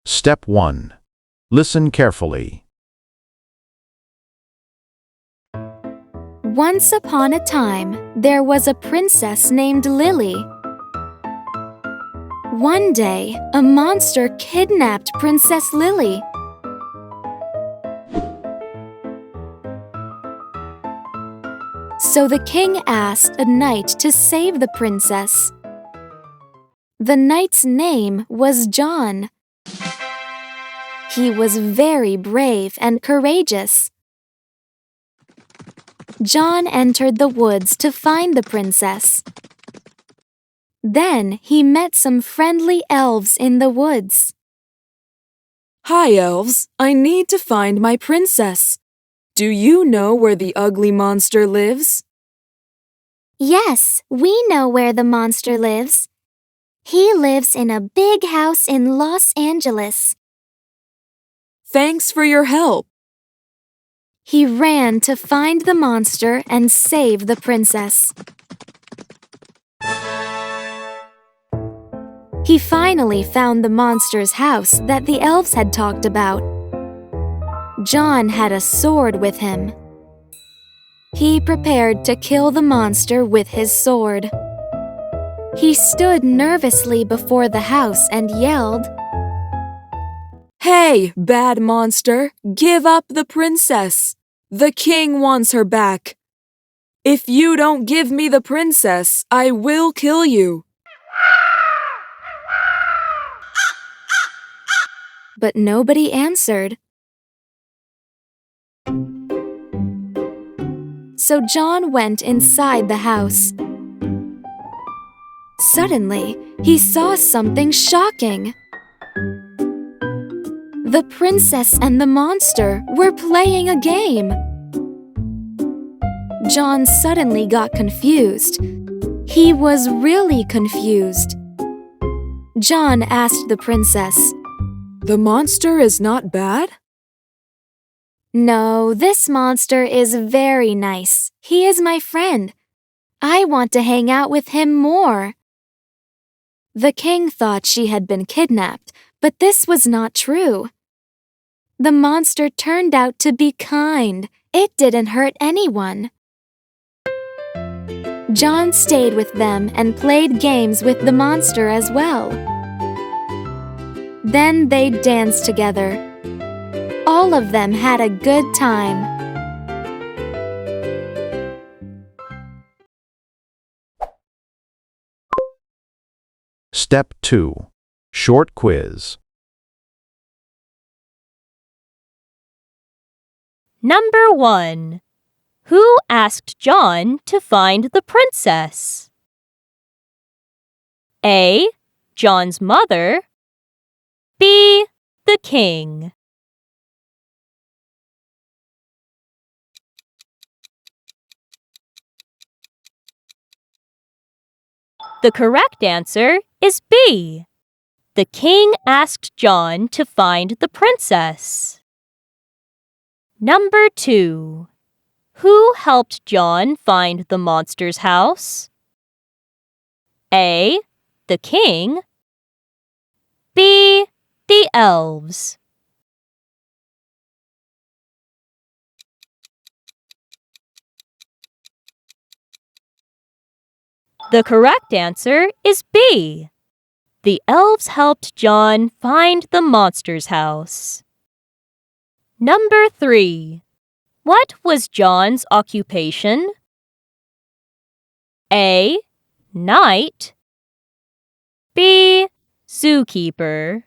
Step 1. Listen carefully. Once upon a time, there was a princess named Lily. One day, a monster kidnapped Princess Lily. So the king asked a knight to save the princess. The knight's name was John. He was very brave and courageous. John entered the woods to find the princess. Then he met some friendly elves in the woods. Hi, elves. I need to find my princess. Do you know where the ugly monster lives? Yes, we know where the monster lives. He lives in a big house in Los Angeles. Thanks for your help. He ran to find the monster and save the princess. He finally found the monster's house that the elves had talked about. John had a sword with him. He prepared to kill the monster with his sword. He stood nervously before the house and yelled, Hey, bad monster, give up the princess. The king wants her back. If you don't give me the princess, I will kill you. but nobody answered. So John went inside the house. Suddenly, he saw something shocking. The princess and the monster were playing a game. John suddenly got confused. He was really confused. John asked the princess, The monster is not bad? No, this monster is very nice. He is my friend. I want to hang out with him more. The king thought she had been kidnapped, but this was not true. The monster turned out to be kind. It didn't hurt anyone. John stayed with them and played games with the monster as well. Then they danced together. All of them had a good time. Step 2. Short quiz. Number 1. Who asked John to find the princess? A. John's mother. B. The king. The correct answer is B. The king asked John to find the princess. Number 2. Who helped John find the monster's house? A. The king. B. The elves. The correct answer is B. The elves helped John find the monster's house. Number 3. What was John's occupation? A. Knight. B. Zookeeper.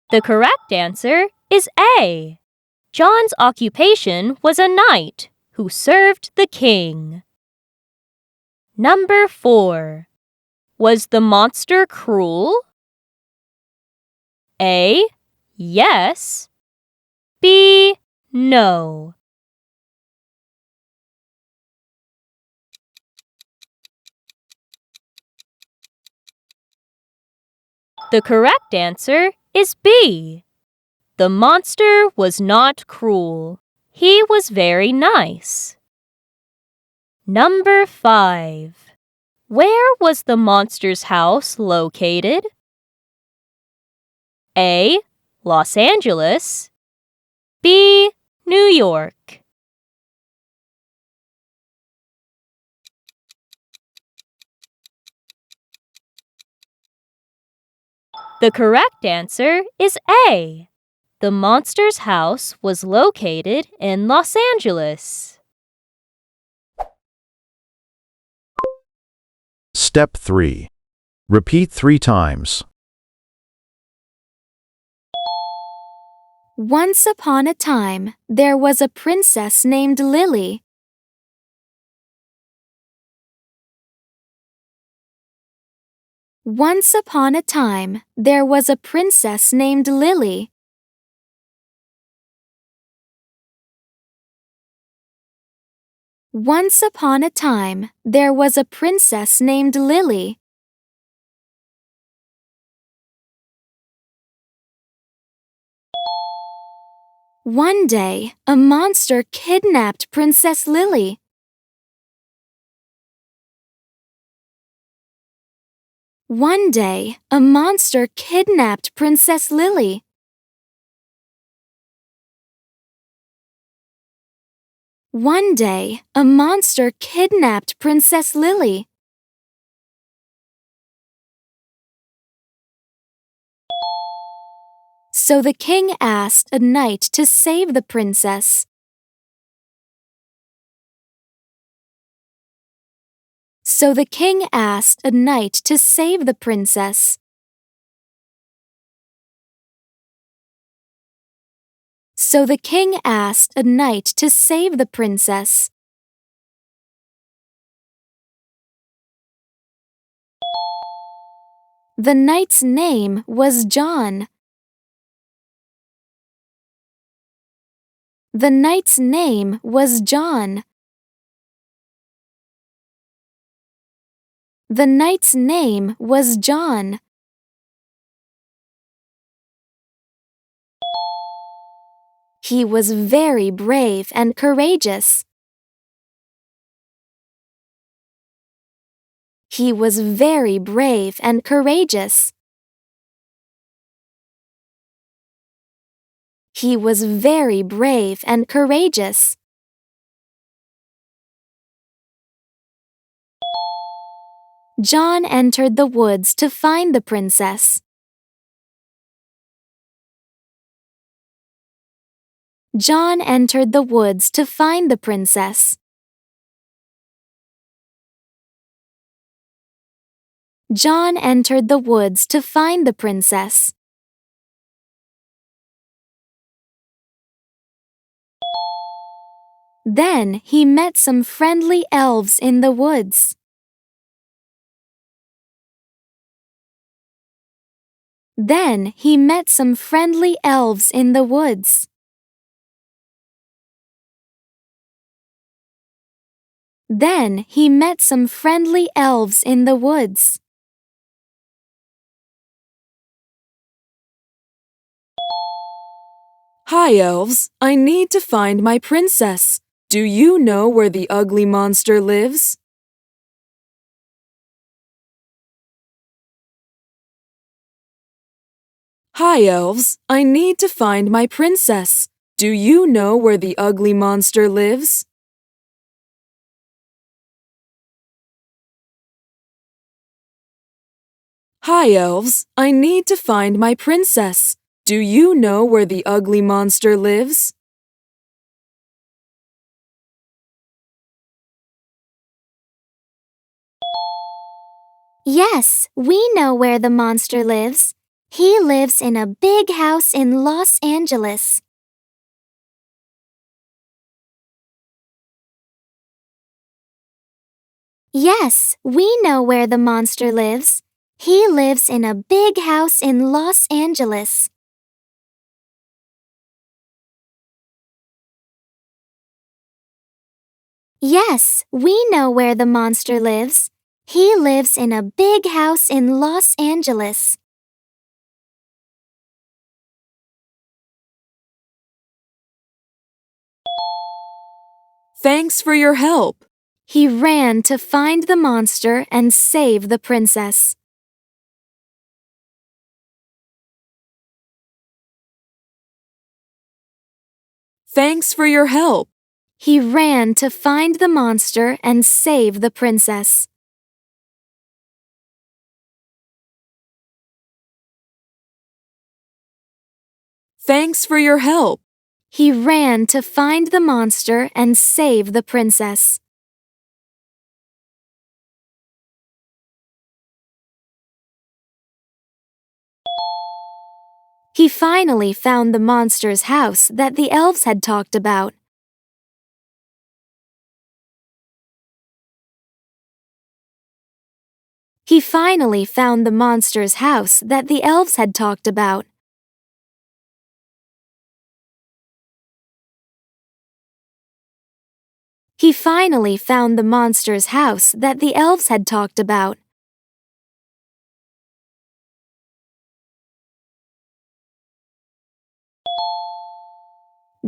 The correct answer is A. John's occupation was a knight who served the king. Number 4. Was the monster cruel? A. Yes. B. No. The correct answer is B. The monster was not cruel. He was very nice. Number 5. Where was the monster's house located? A. Los Angeles. B. New York. The correct answer is A. The monster's house was located in Los Angeles. Step 3. Repeat 3 times. Once upon a time, there was a princess named Lily. Once upon a time, there was a princess named Lily. Once upon a time, there was a princess named Lily. One day, a monster kidnapped Princess Lily. One day, a monster kidnapped Princess Lily. One day, a monster kidnapped Princess Lily. So the king asked a knight to save the princess. So the king asked a knight to save the princess. So the king asked a knight to save the princess. The knight's name was John. The knight's name was John. The knight's name was John. He was very brave and courageous. He was very brave and courageous. He was very brave and courageous. John entered the woods to find the princess. John entered the woods to find the princess. John entered the woods to find the princess. Then he met some friendly elves in the woods. Then he met some friendly elves in the woods. Then he met some friendly elves in the woods. Hi, elves. I need to find my princess. Do you know where the ugly monster lives? Hi, elves. I need to find my princess. Do you know where the ugly monster lives? Hi, elves. I need to find my princess. Do you know where the ugly monster lives? Yes, we know where the monster lives. He lives in a big house in Los Angeles. Yes, we know where the monster lives. He lives in a big house in Los Angeles. Yes, we know where the monster lives. He lives in a big house in Los Angeles. Thanks for your help. He ran to find the monster and save the princess. Thanks for your help. He ran to find the monster and save the princess. Thanks for your help. He ran to find the monster and save the princess. He finally found the monster's house that the elves had talked about. He finally found the monster's house that the elves had talked about. He finally found the monster's house that the elves had talked about.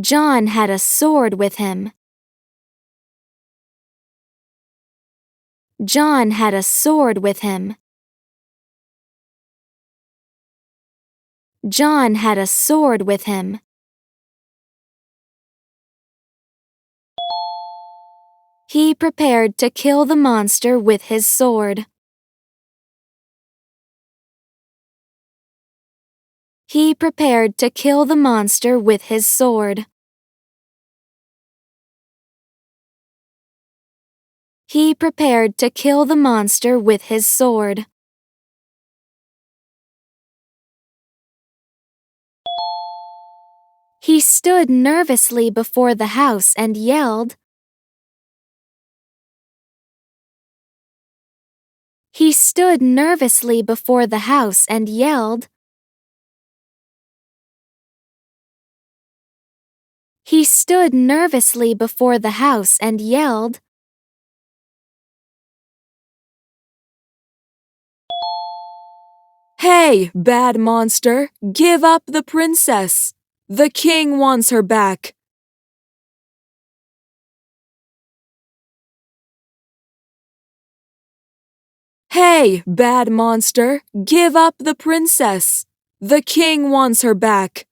John had a sword with him. John had a sword with him. John had a sword with him. He prepared to kill the monster with his sword. He prepared to kill the monster with his sword. He prepared to kill the monster with his sword. He stood nervously before the house and yelled. He stood nervously before the house and yelled. He stood nervously before the house and yelled. Hey, bad monster, give up the princess. The king wants her back. Hey, bad monster, give up the princess. The king wants her back.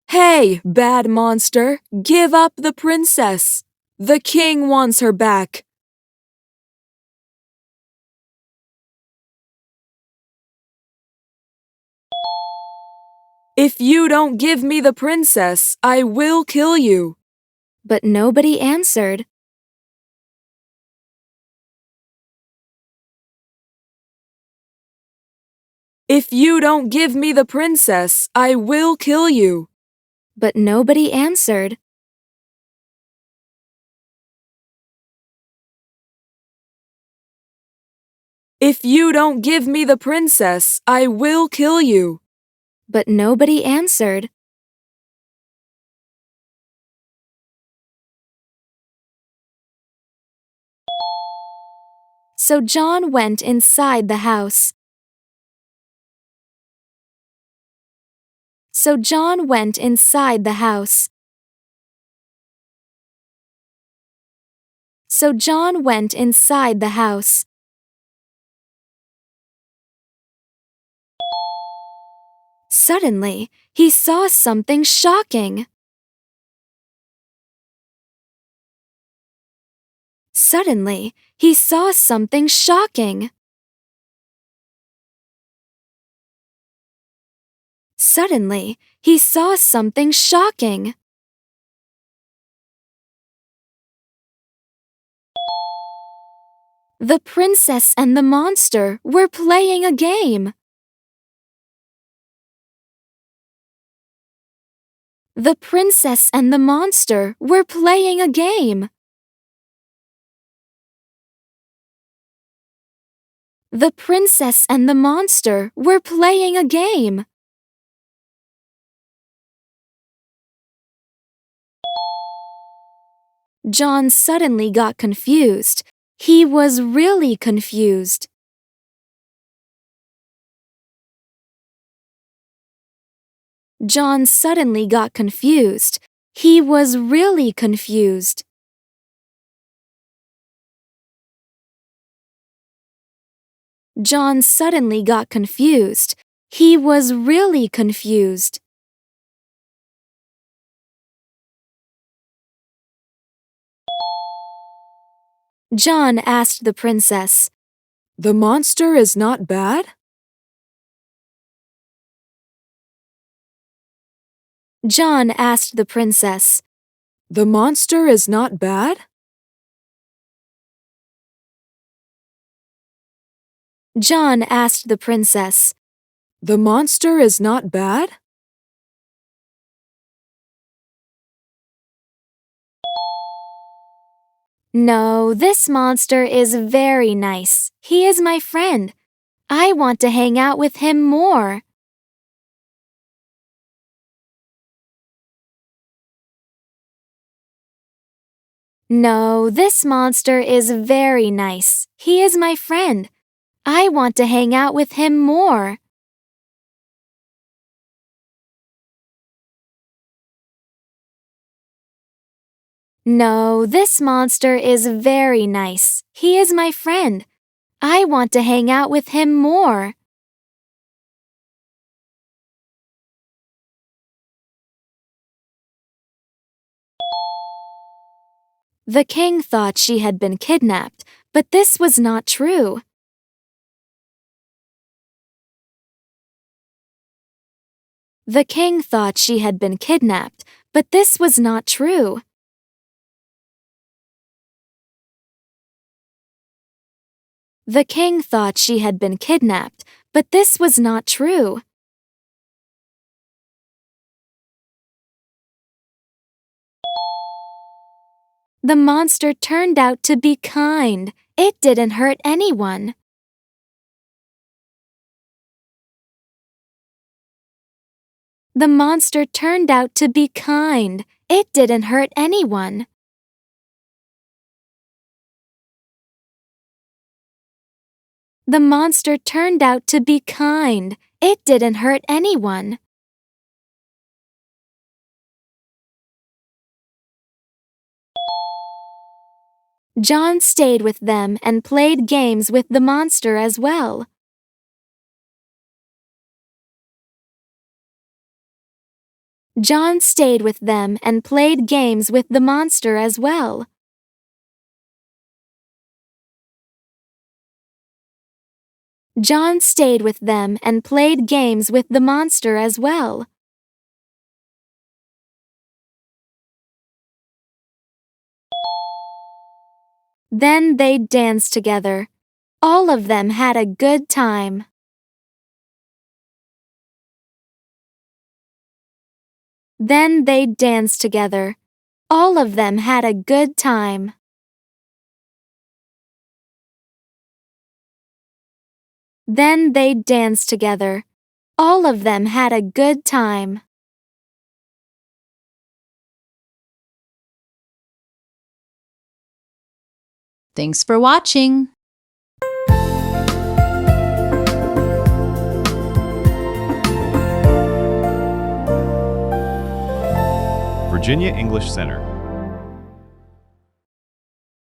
Hey, bad monster, give up the princess. The king wants her back. If you don't give me the princess, I will kill you. But nobody answered. If you don't give me the princess, I will kill you. But nobody answered. If you don't give me the princess, I will kill you. But nobody answered. So John went inside the house. So John went inside the house. So John went inside the house. Suddenly, he saw something shocking. Suddenly, he saw something shocking. Suddenly, he saw something shocking. The princess and the monster were playing a game. The princess and the monster were playing a game. The princess and the monster were playing a game. John suddenly got confused. He was really confused. John suddenly got confused. He was really confused. John suddenly got confused. He was really confused. John asked the princess, The monster is not bad? John asked the princess, The monster is not bad? John asked the princess, The monster is not bad? No, this monster is very nice. He is my friend. I want to hang out with him more. No, this monster is very nice. He is my friend. I want to hang out with him more. No, this monster is very nice. He is my friend. I want to hang out with him more. The king thought she had been kidnapped, but this was not true. The king thought she had been kidnapped, but this was not true. The king thought she had been kidnapped, but this was not true. The monster turned out to be kind. It didn't hurt anyone. The monster turned out to be kind. It didn't hurt anyone. The monster turned out to be kind. It didn't hurt anyone. John stayed with them and played games with the monster as well. John stayed with them and played games with the monster as well. John stayed with them and played games with the monster as well. Then they danced together. All of them had a good time. Then they danced together. All of them had a good time. Then they danced together. All of them had a good time. Thanks for watching. Virginia English Center.